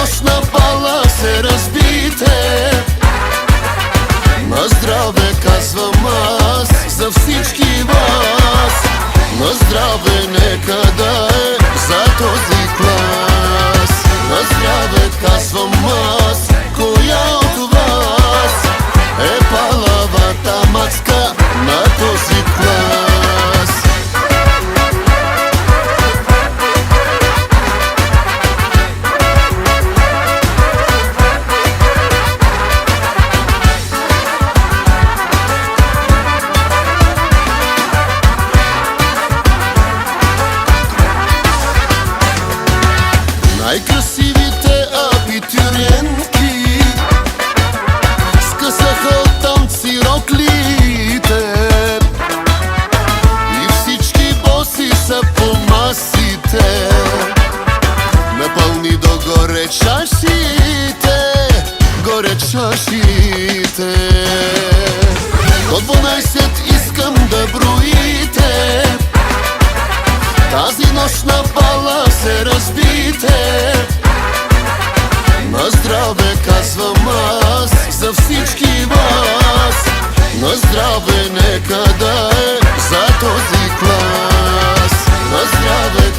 нощна бала се разбийте. На здраве казвам аз за всички вас. На здраве нека да е за този клас. На здраве казвам аз, коя от вас е палавата мацка на този клас? Най-красивите абитуриентки скъсаха от танци роклите и всички боси са по масите. Напълни догоре чашите, горе чашите. До 12 искам да броите. Тази нощна бала се разбийте. На здраве казвам аз за всички вас. На здраве нека да е за този клас. На здраве